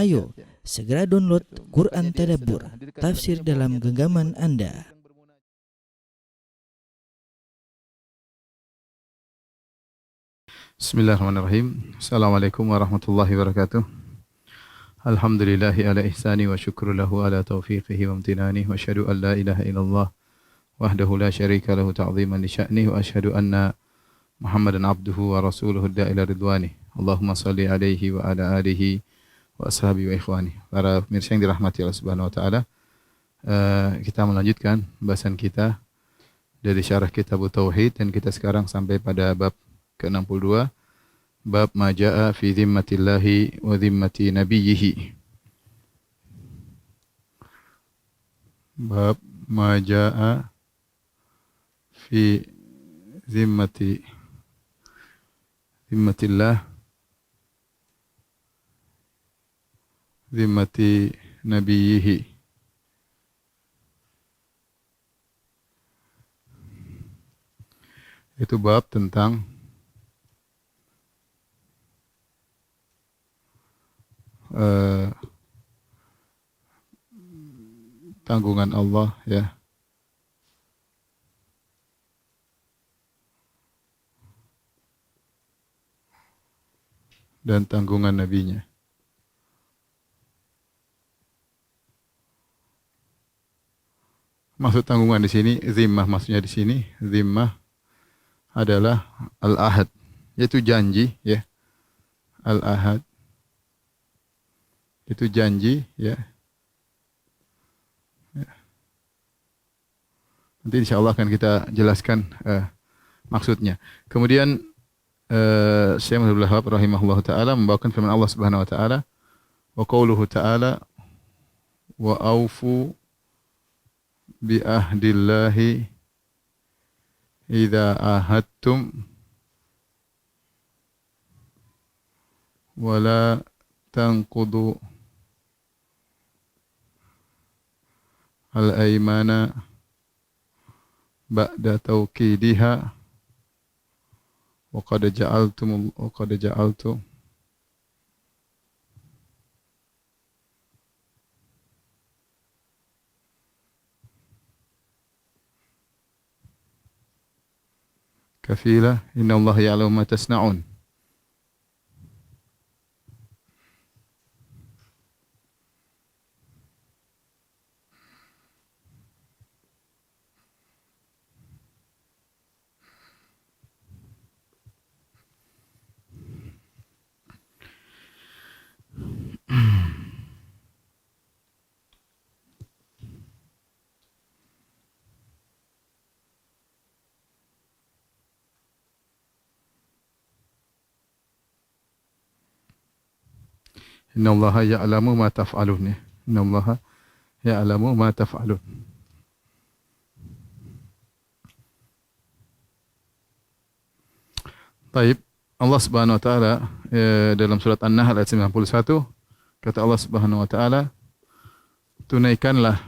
Ayo, segera download Quran Tadabbur, tafsir dalam genggaman Anda. Bismillahirrahmanirrahim. Assalamualaikum warahmatullahi wabarakatuh. Alhamdulillahi ala ihsani wa syukru lahu ala taufiqihi wa amtinani wa asyhadu an la ilaha illallah wahdahu la syarika lahu ta'ziman li sya'nih wa asyhadu anna Muhammadan abduhu wa rasuluhu da'ila ridwani. Allahumma salli alaihi wa ala alihi wa ashabihi wa ikhwani. Para pemirsa yang dirahmati Allah Subhanahu wa taala, kita melanjutkan bahasan kita dari syarah kitab Tauhid dan kita sekarang sampai pada bab ke-62, bab ma jaa fi zimmatillahi wa zimmati nabiyhi. Bab ma jaa fi zimmatillah zimmati nabiyhi. Itu bab tentang tanggungan Allah, ya, dan tanggungan nabinya. Maksud tanggungan di sini, zimmah maksudnya di sini, zimmah adalah al-ahad, yaitu janji, ya. Al-ahad itu janji, ya. Nanti insyaallah akan kita jelaskan maksudnya. Kemudian Syekh Abdul Wahhab rahimahullah taala membawakan firman Allah Subhanahu wa taala, wa qauluhu ta'ala wa aufu bi ahdillahi idza ahadtum wa la tanqudu al-aymana ba'da tawkidiha wa qad ja'altu kafila innallaha ya'lamu ma tasna'un. Innallaha ya'lamu ma taf'alun. Innallaha ya'lamu ma taf'alun. Baik, Allah Subhanahu wa taala dalam surat An-Nahl ayat 91, kata Allah Subhanahu wa taala, tunaikanlah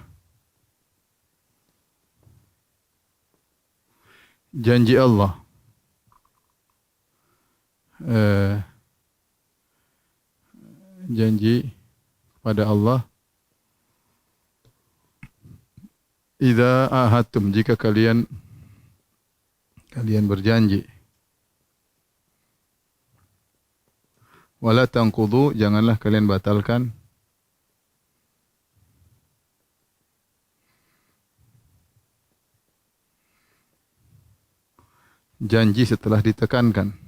janji Allah janji kepada Allah, idza ahadtum, jika kalian berjanji, wala tanqudu, janganlah kalian batalkan janji setelah ditekankan.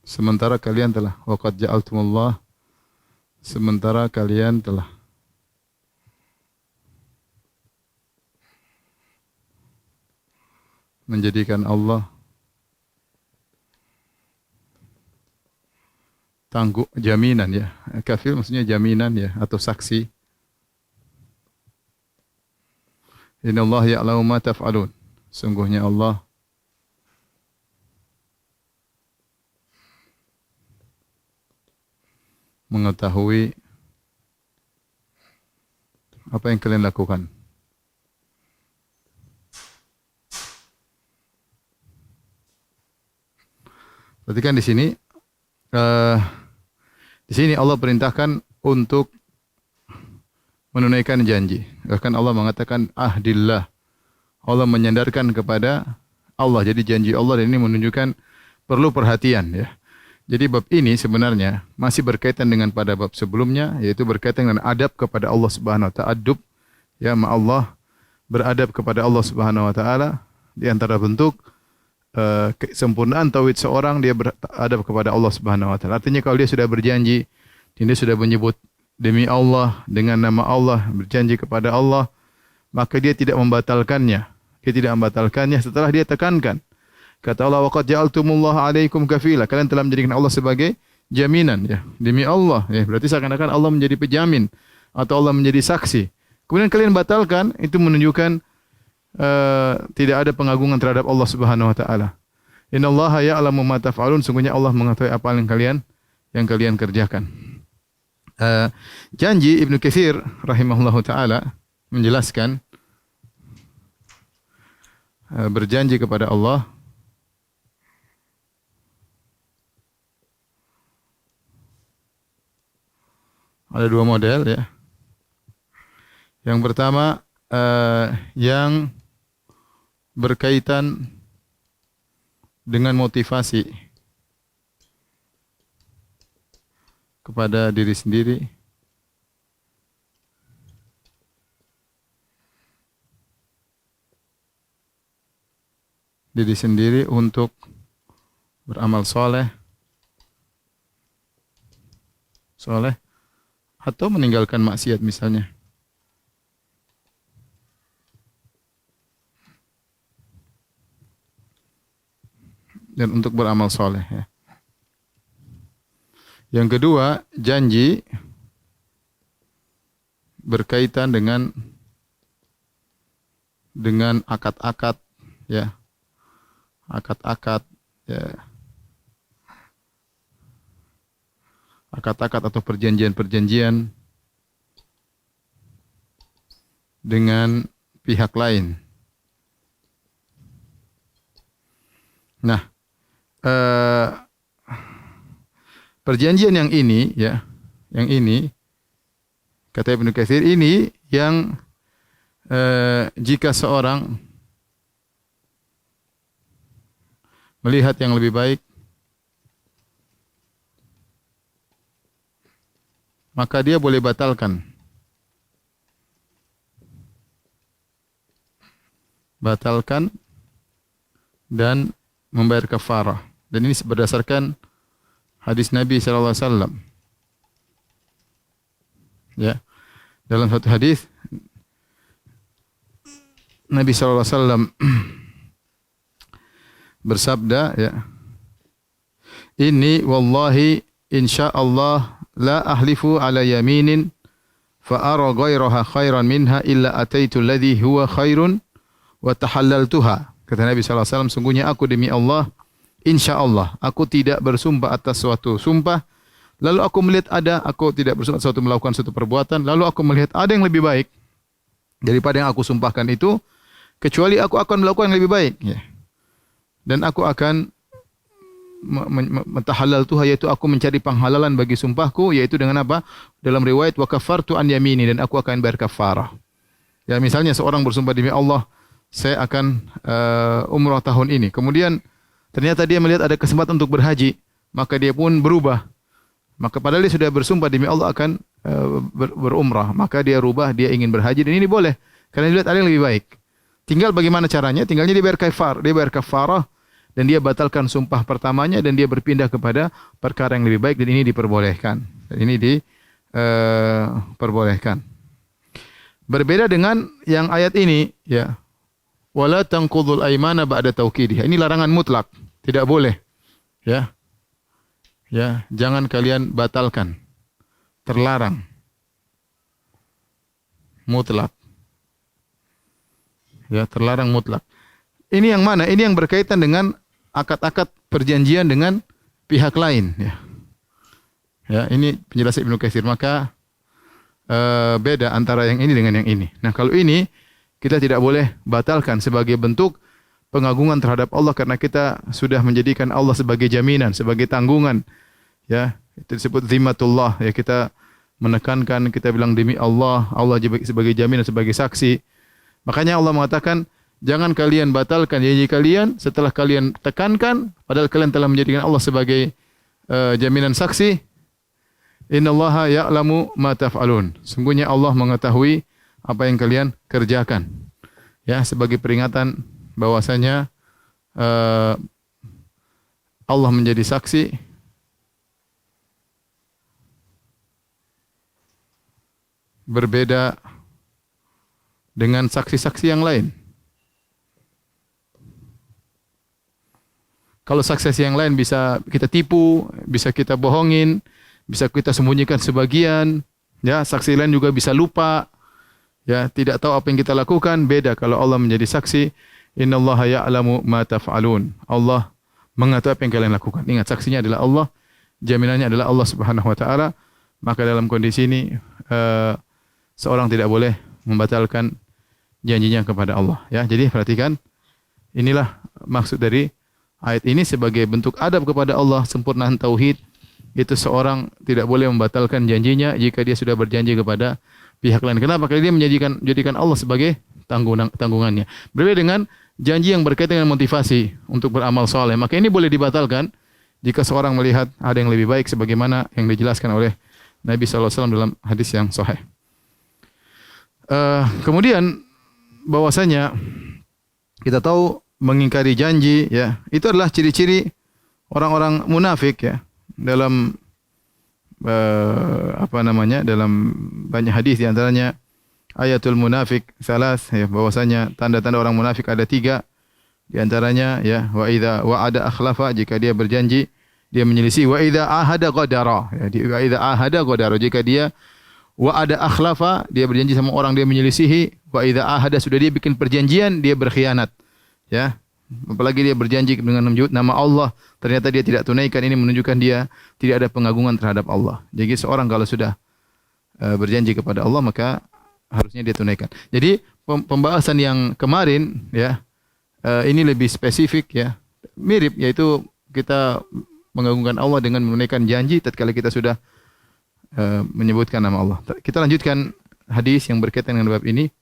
Sementara kalian telah waqad ja'altumullah, sementara kalian telah menjadikan Allah tangguh, jaminan, ya. Kafil maksudnya jaminan, ya, atau saksi. Innallaha ya'lamu ma taf'alun. Sungguhnya Allah mengetahui apa yang kalian lakukan. Perhatikan eh, di sini Allah perintahkan untuk menunaikan janji. Bahkan Allah mengatakan ahdillah. Allah menyandarkan kepada Allah. Jadi janji Allah dan ini menunjukkan perlu perhatian ya. Jadi bab ini sebenarnya masih berkaitan dengan pada bab sebelumnya, yaitu berkaitan dengan adab kepada Allah Subhanahu wa taala, adab ya ma Allah, beradab kepada Allah Subhanahu wa taala. Di antara bentuk kesempurnaan tauhid seorang, dia beradab kepada Allah Subhanahu wa taala. Artinya kalau dia sudah berjanji, dia sudah menyebut demi Allah, dengan nama Allah, berjanji kepada Allah, maka dia tidak membatalkannya. Dia tidak membatalkannya setelah dia tekankan. Kata Allah, waqad ja'altumullaha 'alaikum kafila. Kalian telah menjadikan Allah sebagai jaminan ya, demi Allah ya. Berarti seakan-akan Allah menjadi penjamin atau Allah menjadi saksi. Kemudian kalian batalkan, itu menunjukkan tidak ada pengagungan terhadap Allah Subhanahu wa taala. Innallaha ya'lamu ma taf'alun. Sungguhnya Allah mengetahui apa yang kalian kerjakan. Janji Ibnu Katsir rahimahullahu taala menjelaskan berjanji kepada Allah ada dua model ya. Yang pertama yang berkaitan dengan motivasi kepada diri sendiri. Diri sendiri untuk beramal soleh atau meninggalkan maksiat misalnya. Dan untuk beramal soleh ya. Yang kedua, janji berkaitan dengan akad-akad ya. Akad-akad ya. Akad-akad atau perjanjian-perjanjian dengan pihak lain. Nah, perjanjian yang ini ya, yang ini kata Ibnu Katsir ini yang jika seorang melihat yang lebih baik, maka dia boleh batalkan. Batalkan dan membayar kafarah. Dan ini berdasarkan hadis Nabi sallallahu alaihi wasallam. Ya. Dalam satu hadis Nabi sallallahu alaihi wasallam bersabda ya. Inni wallahi insyaallah la ahlifu ala yaminin fa ara ghairaha khairan minha illa ataitu alladhi huwa khairun wa tahallaltuha. Kata Nabi sallallahu alaihi wasallam, sungguhnya aku demi Allah, insyaallah aku tidak bersumpah atas suatu sumpah, lalu aku melihat aku tidak bersumpah atas suatu melakukan suatu perbuatan, lalu aku melihat ada yang lebih baik daripada yang aku sumpahkan itu, kecuali aku akan melakukan yang lebih baik ya. Dan aku akan mentahalaltuha, yaitu aku mencari penghalalan bagi sumpahku, yaitu dengan apa? Dalam riwayat wa kafartu an yamini, dan aku akan bayar kafarah. Ya, misalnya seorang bersumpah demi Allah, saya akan umrah tahun ini. Kemudian ternyata dia melihat ada kesempatan untuk berhaji, maka dia pun berubah. Maka padahal dia sudah bersumpah demi Allah akan berumrah, maka dia rubah, dia ingin berhaji, dan ini boleh karena dia lihat ada yang lebih baik. Tinggal bagaimana caranya? Tinggalnya dia bayar kafarah dan dia batalkan sumpah pertamanya dan dia berpindah kepada perkara yang lebih baik, dan ini diperbolehkan. Dan ini diperbolehkan. Berbeda dengan yang ayat ini ya. Wala tanqudul aymana ba'da tauqidiha. Ini larangan mutlak, tidak boleh. Ya. Ya, jangan kalian batalkan. Terlarang. Mutlak. Ya, terlarang mutlak. Ini yang mana? Ini yang berkaitan dengan akad-akad perjanjian dengan pihak lain ya. Ya, ini penjelasan Ibnu Katsir. Maka beda antara yang ini dengan yang ini. Nah, kalau ini kita tidak boleh batalkan sebagai bentuk pengagungan terhadap Allah karena kita sudah menjadikan Allah sebagai jaminan, sebagai tanggungan. Ya, itu disebut zimmatullah. Ya, kita menekankan, kita bilang demi Allah, Allah sebagai jaminan, sebagai saksi. Makanya Allah mengatakan, jangan kalian batalkan janji kalian setelah kalian tekankan, padahal kalian telah menjadikan Allah sebagai jaminan saksi. Innallaha ya'lamu ma taf'alun. Sungguhnya Allah mengetahui apa yang kalian kerjakan. Ya, sebagai peringatan bahwasanya Allah menjadi saksi berbeda dengan saksi-saksi yang lain. Kalau saksi yang lain bisa kita tipu, bisa kita bohongin, bisa kita sembunyikan sebagian, ya, saksi lain juga bisa lupa, ya, tidak tahu apa yang kita lakukan. Beda kalau Allah menjadi saksi. Innallaha ya'lamu ma taf'alun. Allah mengetahui apa yang kalian lakukan. Ingat, saksinya adalah Allah, jaminannya adalah Allah Subhanahu wa taala. Maka dalam kondisi ini seorang tidak boleh membatalkan janjinya kepada Allah, ya. Jadi perhatikan, inilah maksud dari ayat ini sebagai bentuk adab kepada Allah, sempurnaan tauhid. Itu seorang tidak boleh membatalkan janjinya jika dia sudah berjanji kepada pihak lain. Kenapa? Karena dia menjadikan Allah sebagai tanggungannya. Berbeda dengan janji yang berkaitan dengan motivasi untuk beramal soleh. Maka ini boleh dibatalkan jika seorang melihat ada yang lebih baik sebagaimana yang dijelaskan oleh Nabi SAW dalam hadis yang sahih. Kemudian bahwasanya kita tahu mengingkari janji, ya, itu adalah ciri-ciri orang-orang munafik, ya. Dalam dalam banyak hadis, di antaranya ayatul munafik salas, ya, bahwasanya tanda-tanda orang munafik ada 3. Di antaranya, ya, wa idza wa'ada akhlafa, jika dia berjanji dia menyelisih. Wa idza ahada qadara, ya, wa idza ahada qadara, jika dia wa'ada akhlafa, dia berjanji sama orang dia menyelisihi. Wa idza ahada, sudah dia bikin perjanjian dia berkhianat, ya. Apalagi dia berjanji dengan menyebut nama Allah, ternyata dia tidak tunaikan. Ini menunjukkan dia tidak ada pengagungan terhadap Allah. Jadi seorang kalau sudah berjanji kepada Allah, maka harusnya dia tunaikan. Jadi pembahasan yang kemarin, ya, ini lebih spesifik, ya, mirip, yaitu kita mengagungkan Allah dengan menunaikan janji tatkala kita sudah menyebutkan nama Allah. Kita lanjutkan hadis yang berkaitan dengan bab ini.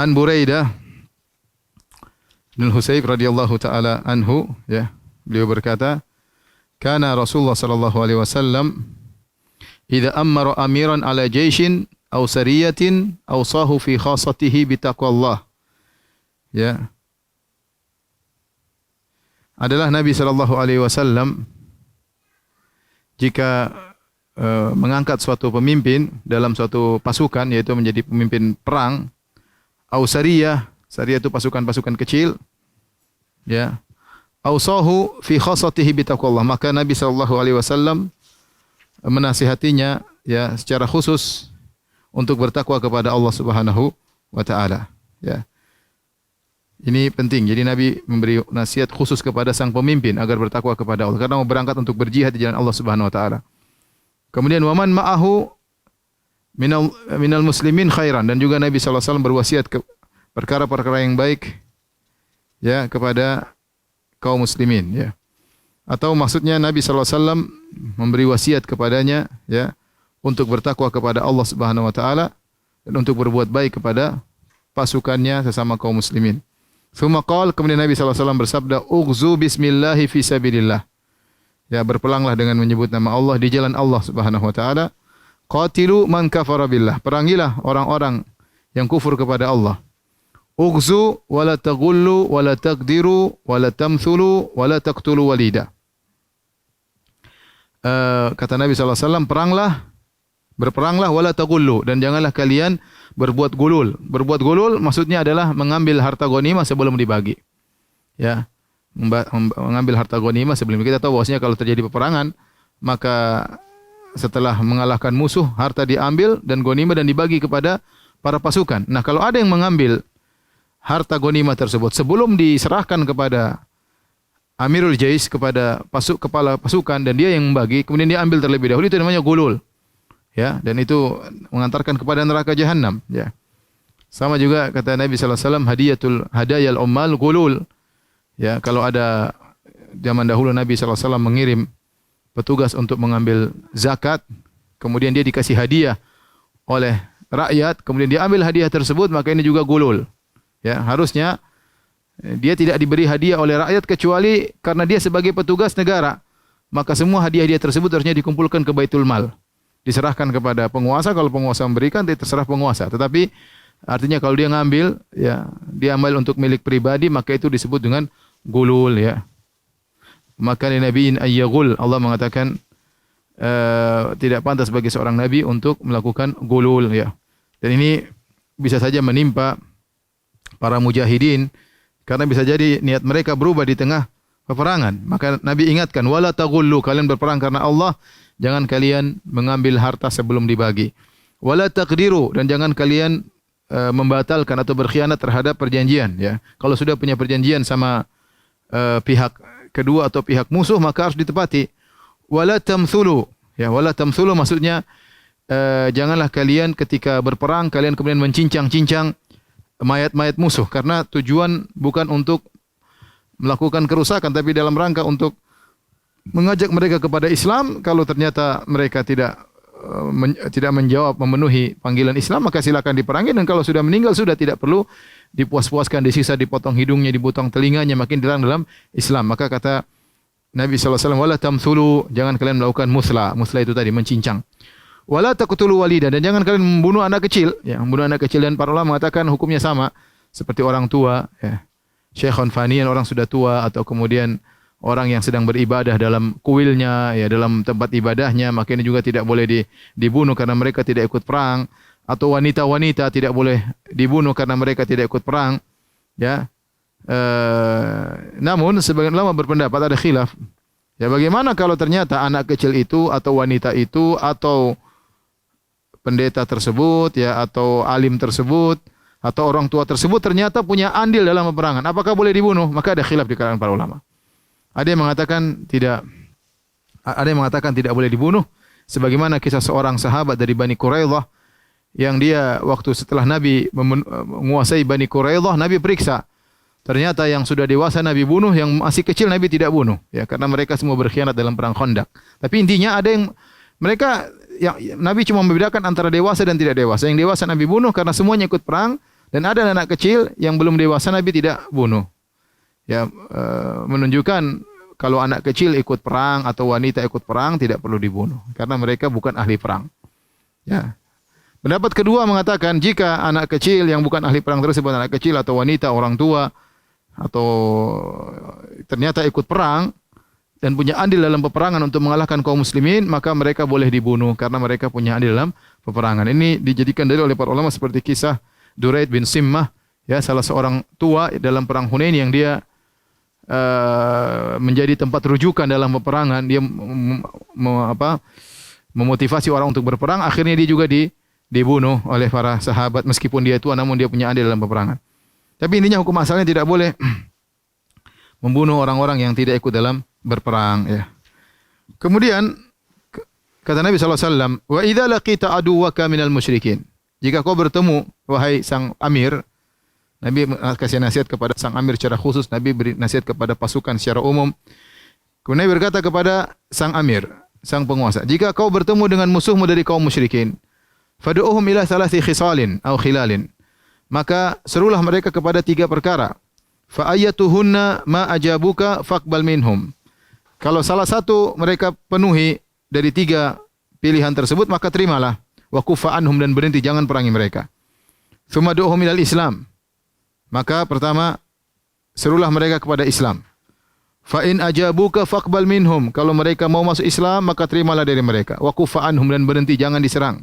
An Buraidah bin Husayb radhiyallahu taala anhu, ya, beliau berkata, kana Rasulullah sallallahu alaihi wasallam idza amara amiran ala jaishin aw sariyatin awsahu fi khassatihi bi taqwallah, ya. Adalah Nabi sallallahu alaihi wasallam jika mengangkat suatu pemimpin dalam suatu pasukan, yaitu menjadi pemimpin perang, au sariyah, sariyah itu pasukan-pasukan kecil, ya, ausahu fi khassatihi bi taqwallah, maka Nabi sallallahu alaihi wasallam menasihatinya, ya, secara khusus untuk bertakwa kepada Allah Subhanahu wa taala, ya. Ini penting. Jadi Nabi memberi nasihat khusus kepada sang pemimpin agar bertakwa kepada Allah karena mau berangkat untuk berjihad di jalan Allah Subhanahu wa taala. Kemudian waman ma'ahu minal muslimin khairan, dan juga Nabi sallallahu alaihi wasallam berwasiat perkara-perkara yang baik, ya, kepada kaum muslimin, ya. Atau maksudnya Nabi sallallahu alaihi wasallam memberi wasiat kepadanya, ya, untuk bertakwa kepada Allah Subhanahu wa taala dan untuk berbuat baik kepada pasukannya sesama kaum muslimin. Tsumma qala, kemudian Nabi sallallahu alaihi wasallam bersabda, "Ughzu bismillah fi sabilillah." Ya, berperanglah dengan menyebut nama Allah di jalan Allah Subhanahu wa taala. Qatilu man kafara billah, perangilah orang-orang yang kufur kepada Allah. Ughzu wa la taghullu wa la taqdiru wa la tamthulu wa la taqtulu walida. Kata Nabi sallallahu alaihi wasallam, berperanglah wa la taghullu, dan janganlah kalian berbuat gulul. Berbuat gulul maksudnya adalah mengambil harta ghanimah sebelum dibagi. Ya, mengambil harta ghanimah sebelum. Kita tahu bahwasanya kalau terjadi peperangan, maka setelah mengalahkan musuh, harta diambil dan ghanimah dan dibagi kepada para pasukan. Nah, kalau ada yang mengambil harta ghanimah tersebut sebelum diserahkan kepada Amirul Jais, kepada kepala pasukan, dan dia yang membagi, kemudian dia ambil terlebih dahulu, itu namanya gulul. Ya, dan itu mengantarkan kepada neraka jahanam, ya. Sama juga kata Nabi sallallahu alaihi wasallam, hadayal ummal ghulul. Ya, kalau ada zaman dahulu Nabi sallallahu alaihi wasallam mengirim petugas untuk mengambil zakat, kemudian dia dikasih hadiah oleh rakyat, kemudian dia ambil hadiah tersebut, maka ini juga gulul. Ya, harusnya dia tidak diberi hadiah oleh rakyat kecuali karena dia sebagai petugas negara. Maka semua hadiah-hadiah tersebut harusnya dikumpulkan ke Baitul Mal. Diserahkan kepada penguasa, kalau penguasa memberikan terserah penguasa. Tetapi artinya kalau dia ngambil, ya, dia ambil untuk milik pribadi, maka itu disebut dengan gulul, ya. Maka nabiin ayyagul, Allah mengatakan tidak pantas bagi seorang nabi untuk melakukan gulul, ya. Dan ini bisa saja menimpa para mujahidin karena bisa jadi niat mereka berubah di tengah peperangan. Maka Nabi ingatkan, wala taghullu, kalian berperang karena Allah, jangan kalian mengambil harta sebelum dibagi. Wala taqdiru, dan jangan kalian membatalkan atau berkhianat terhadap perjanjian, ya. Kalau sudah punya perjanjian sama pihak kedua atau pihak musuh, maka harus ditepati. Wala tamthulu, ya, wala tamthulu maksudnya janganlah kalian ketika berperang kalian kemudian mencincang-cincang mayat-mayat musuh, karena tujuan bukan untuk melakukan kerusakan tapi dalam rangka untuk mengajak mereka kepada Islam. Kalau ternyata mereka tidak menjawab, memenuhi panggilan Islam, maka silakan diperangi, dan kalau sudah meninggal sudah tidak perlu dipuas-puaskan, disiksa, dipotong hidungnya, dipotong telinganya, makin dilarang dalam Islam. Maka kata Nabi sallallahu alaihi wasallam, wala tamthulu, jangan kalian melakukan musla. Musla itu tadi mencincang. Wala taqtulu walida, dan jangan kalian membunuh anak kecil, ya, membunuh anak kecil, dan para ulama mengatakan hukumnya sama seperti orang tua, ya. Syekhun faniyan, orang sudah tua, atau kemudian orang yang sedang beribadah dalam kuilnya, ya, dalam tempat ibadahnya, maka ini juga tidak boleh dibunuh karena mereka tidak ikut perang. Atau wanita-wanita tidak boleh dibunuh karena mereka tidak ikut perang, ya. Namun sebagian ulama berpendapat, ada khilaf, ya, bagaimana kalau ternyata anak kecil itu atau wanita itu atau pendeta tersebut, ya, atau alim tersebut atau orang tua tersebut ternyata punya andil dalam peperangan, apakah boleh dibunuh? Maka ada khilaf di kalangan para ulama. Ada yang mengatakan tidak, ada yang mengatakan tidak boleh dibunuh, sebagaimana kisah seorang sahabat dari Bani Quraidah yang dia waktu setelah Nabi menguasai Bani Quraidah, Nabi periksa. Ternyata yang sudah dewasa Nabi bunuh, yang masih kecil Nabi tidak bunuh, ya, karena mereka semua berkhianat dalam perang Khandaq. Tapi intinya ada yang mereka, yang Nabi cuma membedakan antara dewasa dan tidak dewasa. Yang dewasa Nabi bunuh karena semuanya ikut perang, dan ada anak kecil yang belum dewasa Nabi tidak bunuh. Ya, menunjukkan kalau anak kecil ikut perang atau wanita ikut perang tidak perlu dibunuh karena mereka bukan ahli perang. Ya. Pendapat kedua mengatakan jika anak kecil yang bukan ahli perang tersebut, anak kecil atau wanita, orang tua, atau ternyata ikut perang dan punya andil dalam peperangan untuk mengalahkan kaum muslimin, maka mereka boleh dibunuh karena mereka punya andil dalam peperangan. Ini dijadikan dalil oleh para ulama seperti kisah Duraid bin Simmah, ya, salah seorang tua dalam perang Hunain yang dia menjadi tempat rujukan dalam peperangan. Dia memotivasi orang untuk berperang. Akhirnya dia juga dibunuh oleh para sahabat meskipun dia tua, namun dia punya andil dalam peperangan. Tapi intinya hukum asalnya tidak boleh membunuh orang-orang yang tidak ikut dalam berperang, ya. Kemudian kata Nabi sallallahu alaihi wasallam, "Wa idza laqita aduwaka minal musyrikin." Jika kau bertemu, wahai sang amir, Nabi kasih nasihat kepada sang amir secara khusus, Nabi beri nasihat kepada pasukan secara umum. Kemudian Nabi berkata kepada sang amir, sang penguasa, jika kau bertemu dengan musuhmu dari kaum musyrikin, fad'uhum ila thalathi khisalin aw khilalin. Maka serulah mereka kepada 3 perkara. Fa ayyatuhunna ma ajabuka faqbal minhum. Kalau salah satu mereka penuhi dari 3 pilihan tersebut, maka terimalah. Wa kufa anhum, dan berhenti, jangan perangi mereka. Tsumma du'uhum ilal Islam. Maka pertama, serulah mereka kepada Islam. Fa in ajabuka faqbal minhum. Kalau mereka mau masuk Islam, maka terimalah dari mereka. Wa kufa anhum, dan berhenti, jangan diserang.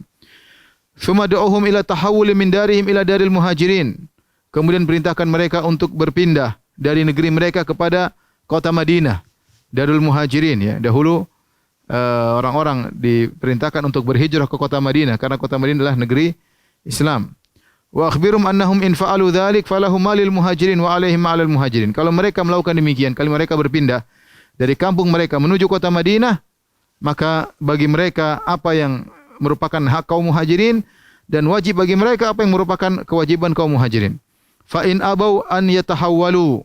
Tsumma du'uhum ila tahawul min darihim ila daril muhajirin. Kemudian perintahkan mereka untuk berpindah dari negeri mereka kepada kota Madinah, Darul Muhajirin, ya. Dahulu orang-orang diperintahkan untuk berhijrah ke kota Madinah karena kota Madinah adalah negeri Islam. Wa akhbirum annahum in fa'alu dzalik falahum malil muhajirin wa alaihim ma'al muhajirin. Kalau mereka melakukan demikian, kalau mereka berpindah dari kampung mereka menuju kota Madinah, maka bagi mereka apa yang merupakan hak kaum muhajirin, dan wajib bagi mereka apa yang merupakan kewajiban kaum muhajirin. Fa in abau an yatahawwalu,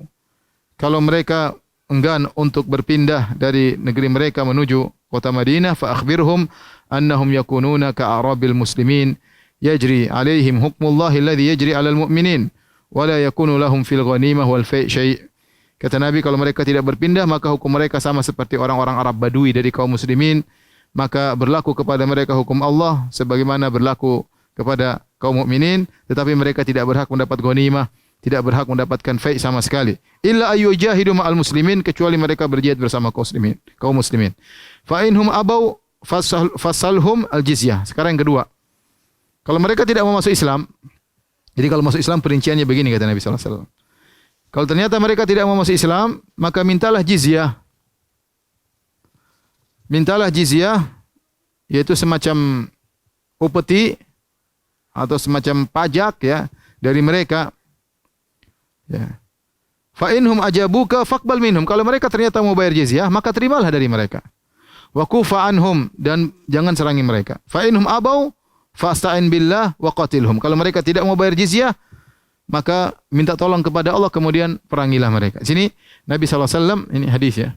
kalau mereka enggan untuk berpindah dari negeri mereka menuju kota Madinah, fa akhbirhum annahum yakununa ka'arabil muslimin yajri alaihim hukmullahi alladhi yajri 'alal mu'minin wa la yakunu lahum fil ghanimah wal fai' syai'. Kata Nabi, kalau mereka tidak berpindah maka hukum mereka sama seperti orang-orang Arab Badui dari kaum muslimin, maka berlaku kepada mereka hukum Allah sebagaimana berlaku kepada kaum mukminin, tetapi mereka tidak berhak mendapat ghanimah, tidak berhak mendapatkan fai' sama sekali. Illa ayyujahidu ma'al muslimin, kecuali mereka berjihad bersama kaum muslimin. Fa inhum abau fasalhum al-jizyah. Sekarang yang kedua. Kalau mereka tidak mau masuk Islam, jadi kalau masuk Islam perinciannya begini kata Nabi sallallahu alaihi wasallam. Kalau ternyata mereka tidak mau masuk Islam, maka mintalah jizyah. Mintalah jizyah, yaitu semacam upeti atau semacam pajak ya dari mereka. Ya. Fa inhum ajabuka faqbal minhum. Kalau mereka ternyata mau bayar jizyah, maka terimalah dari mereka. Wa kufa anhum, dan jangan serangi mereka. Fa inhum abau fasta'in billah wa qatilhum. Kalau mereka tidak mau bayar jizyah, maka minta tolong kepada Allah, kemudian perangilah mereka. Sini Nabi sallallahu alaihi wasallam, ini hadis ya.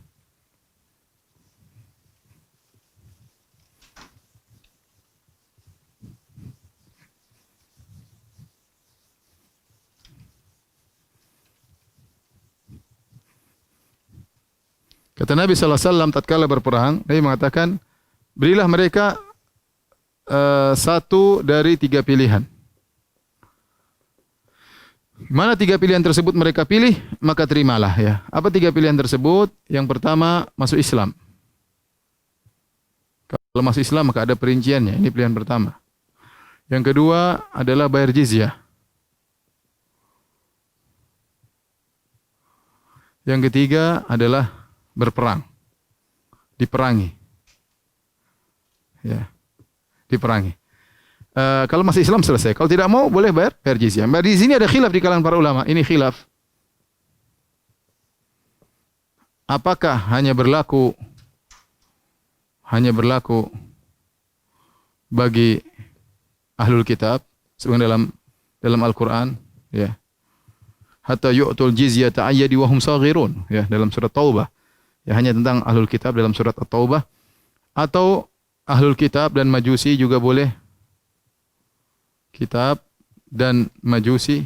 Kata Nabi sallallahu alaihi wasallam tatkala berperang, Nabi mengatakan, berilah mereka satu dari tiga pilihan. Mana tiga pilihan tersebut mereka pilih, maka terimalah ya. Apa tiga pilihan tersebut? Yang pertama, masuk Islam. Kalau masuk Islam maka ada perinciannya. Ini pilihan pertama. Yang kedua adalah bayar jizyah. Yang ketiga adalah berperang. Diperangi. Ya. Diperangi. Kalau masih Islam selesai. Kalau tidak mau boleh bayar jizyah. Di sini ada khilaf di kalangan para ulama. Ini khilaf. Apakah hanya berlaku bagi ahlul kitab sebenarnya dalam Al-Qur'an ya. Hatta yu'tul jizyata ayyadi wa hum saghirun ya, dalam surat Taubah. Ya, hanya tentang ahlul kitab dalam surat At-Taubah, atau ahlul kitab dan majusi juga boleh. Kitab dan majusi,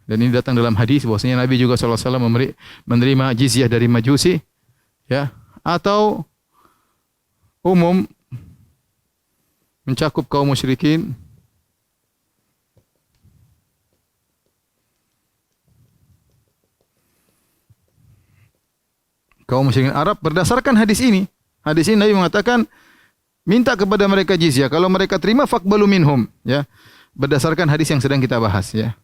dan ini datang dalam hadis bahwasanya Nabi juga sallallahu alaihi wasallam menerima jizyah dari majusi ya, atau umum mencakup kaum musyrikin Arab berdasarkan hadis ini. Hadis ini Nabi mengatakan minta kepada mereka jizyah. Kalau mereka terima faqbalu minhum ya. Berdasarkan hadis yang sedang kita bahas ya.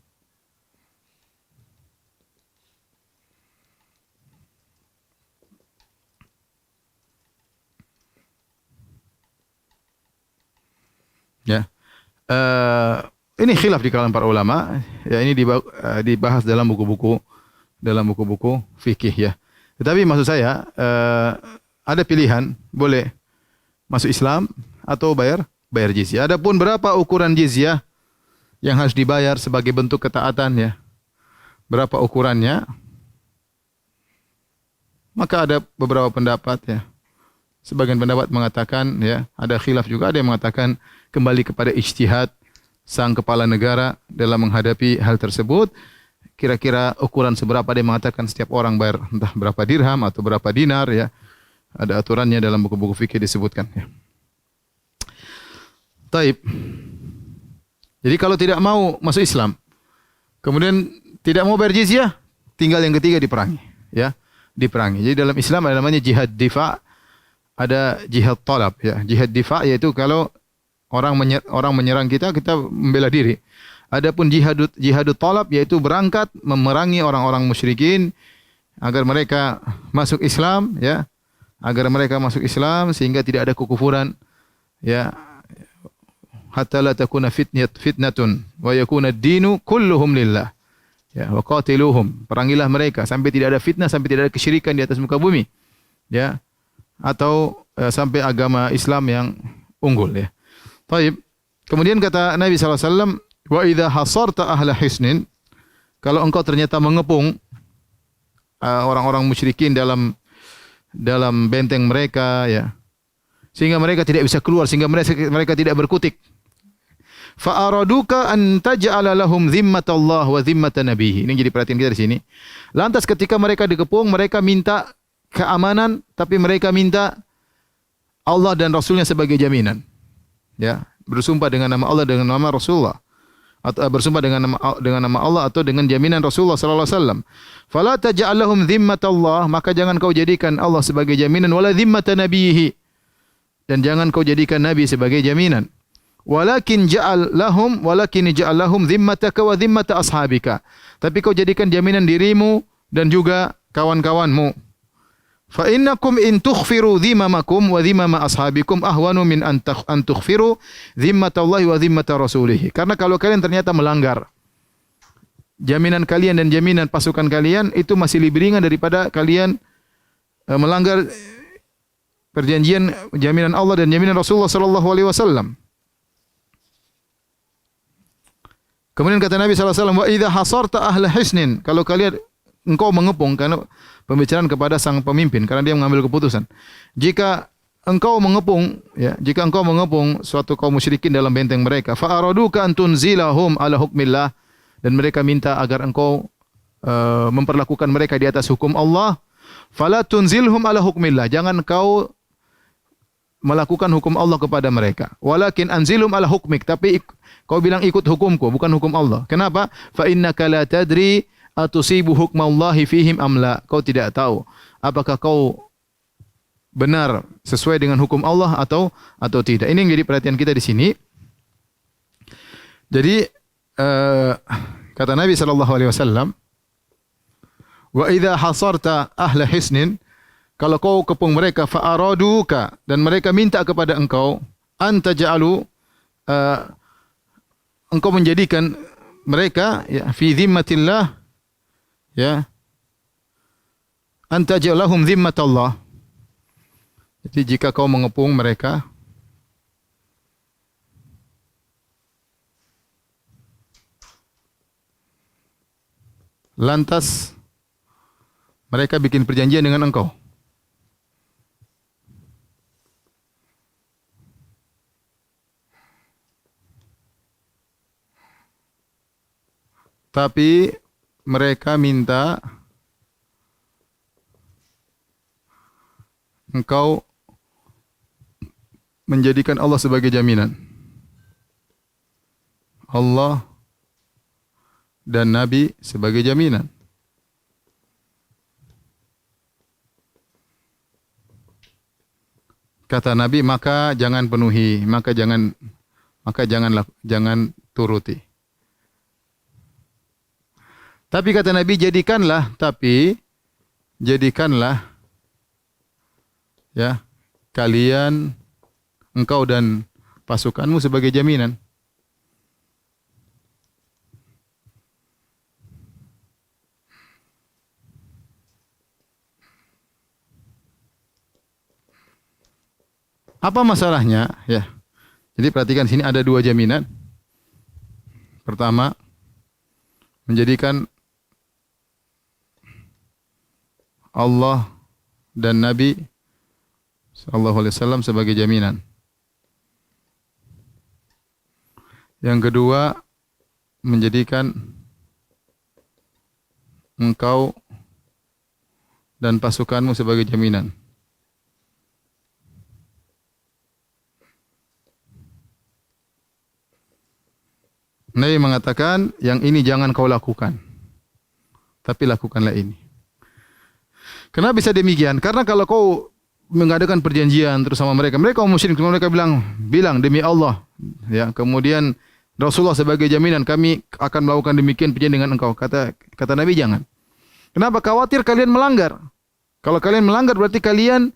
Ya. Ini khilaf di kalangan para ulama. Ya, ini dibahas dalam buku-buku fikih ya. Tetapi maksud saya ada pilihan, boleh masuk Islam atau bayar jizyah. Adapun berapa ukuran jizyah yang harus dibayar sebagai bentuk ketaatan ya, berapa ukurannya, maka ada beberapa pendapat ya. Sebagian pendapat mengatakan ya, ada khilaf juga, ada yang mengatakan kembali kepada ijtihad sang kepala negara dalam menghadapi hal tersebut. Kira-kira ukuran seberapa, dia mengatakan setiap orang bayar entah berapa dirham atau berapa dinar ya. Ada aturannya dalam buku-buku fikih disebutkan ya. Taib. Jadi kalau tidak mau masuk Islam, kemudian tidak mau bayar jizyah, tinggal yang ketiga diperangi ya. Diperangi. Jadi dalam Islam ada namanya jihad difa', ada jihad talab ya. Jihad difa' yaitu kalau orang menyerang kita membela diri. Adapun jihadut talab yaitu berangkat memerangi orang-orang musyrikin agar mereka masuk Islam ya, agar mereka masuk Islam sehingga tidak ada kekufuran ya, hatta la takuna fitnatun wa yakuna ad-dinu kulluhum lillah ya, wa qatiluhum, perangilah mereka sampai tidak ada fitnah, sampai tidak ada kesyirikan di atas muka bumi ya, atau sampai agama Islam yang unggul ya. Baik. Kemudian kata Nabi SAW, wa idza hasarta ahla hisnin, kalau engkau ternyata mengepung orang-orang musyrikin dalam benteng mereka, ya, sehingga mereka tidak bisa keluar, sehingga mereka tidak berkutik. Fa araduka an taj'ala lahum dhimmatallah wa dhimmata nabihi. Ini jadi perhatian kita di sini. Lantas ketika mereka dikepung, mereka minta keamanan, tapi mereka minta Allah dan Rasulnya sebagai jaminan. Ya, bersumpah dengan nama Allah, dengan nama Rasulullah, atau bersumpah dengan nama Allah atau dengan jaminan Rasulullah sallallahu alaihi wasallam. Fala taj'al lahum dhimmatallah, maka jangan kau jadikan Allah sebagai jaminan, wala dhimmata nabihi, dan jangan kau jadikan nabi sebagai jaminan. Walakin ja'al lahum dhimmataka wa dhimmata ashabika. Tapi kau jadikan jaminan dirimu dan juga kawan-kawanmu. Fa innakum in tukhfiru dhimamakum wa dhimama ashabikum ahwanu min an tukhfiru dhimmatallahi wa dhimmata rasulih. Karena kalau kalian ternyata melanggar jaminan kalian dan jaminan pasukan kalian, itu masih lebih ringan daripada kalian melanggar perjanjian jaminan Allah dan jaminan Rasulullah sallallahu alaihi wasallam. Kemudian kata Nabi sallallahu alaihi wasallam, wa idza hasarta ahla hisnin, kalau engkau mengepung, karena pembicaraan kepada sang pemimpin karena dia mengambil keputusan. Jika engkau mengepung suatu kaum musyrikin dalam benteng mereka, fa araduka an tunzilahum ala hukmillah, dan mereka minta agar engkau memperlakukan mereka di atas hukum Allah, fala tunzilhum ala hukmillah, jangan kau melakukan hukum Allah kepada mereka. Walakin anzilhum ala hukmik, tapi kau bilang ikut hukumku, bukan hukum Allah. Kenapa? Fa innaka la tadri atusibu hukmallahi fihim amla. Kau tidak tahu apakah kau benar sesuai dengan hukum Allah atau tidak. Ini yang jadi perhatian kita di sini. Jadi kata Nabi sallallahu alaihi wasallam, wa idza hasarta ahla hisnin, kalau kau kepung mereka, fa araduka, dan mereka minta kepada engkau, anta ja'alu, engkau menjadikan mereka, ya, fi dhimmatillah, ya, anta ja'alahum dhimmatallah. Jadi jika kau mengepung mereka, lantas mereka bikin perjanjian dengan engkau, tapi mereka minta engkau menjadikan Allah sebagai jaminan. Allah dan Nabi sebagai jaminan. Kata Nabi, maka jangan penuhi, maka jangan turuti. Tapi kata Nabi, jadikanlah ya kalian, engkau dan pasukanmu sebagai jaminan. Apa masalahnya? Ya. Jadi perhatikan sini ada dua jaminan. Pertama, menjadikan Allah dan Nabi sallallahu alaihi wasallam sebagai jaminan. Yang kedua, menjadikan engkau dan pasukanmu sebagai jaminan. Nabi mengatakan, yang ini jangan kau lakukan, tapi lakukanlah ini. Kenapa bisa demikian? Karena kalau kau mengadakan perjanjian terus sama mereka kaum musyrik, mereka bilang demi Allah, ya, kemudian Rasulullah sebagai jaminan, kami akan melakukan demikian perjanjian dengan engkau. Kata Nabi, jangan. Kenapa? Khawatir kalian melanggar. Kalau kalian melanggar berarti kalian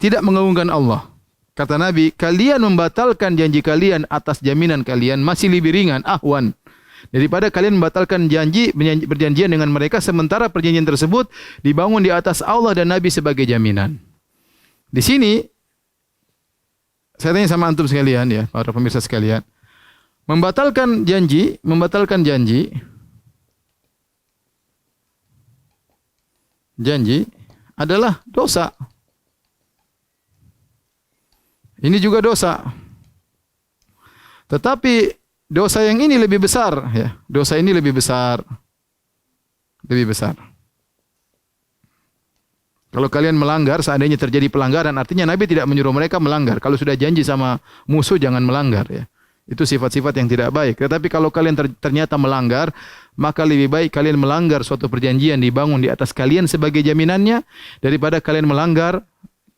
tidak mengagungkan Allah. Kata Nabi, kalian membatalkan janji kalian atas jaminan kalian masih lebih ringan, ahwan, daripada kalian membatalkan perjanjian dengan mereka sementara perjanjian tersebut dibangun di atas Allah dan Nabi sebagai jaminan. Di sini saya tanya sama antum sekalian, ya, para pemirsa sekalian, Membatalkan janji adalah dosa. Ini juga dosa. Tetapi dosa yang ini lebih besar, ya. Dosa ini lebih besar. Lebih besar. Kalau kalian melanggar, seandainya terjadi pelanggaran, artinya Nabi tidak menyuruh mereka melanggar. Kalau sudah janji sama musuh, jangan melanggar, ya. Itu sifat-sifat yang tidak baik. Tetapi kalau kalian ternyata melanggar, maka lebih baik kalian melanggar suatu perjanjian dibangun di atas kalian sebagai jaminannya, daripada kalian melanggar,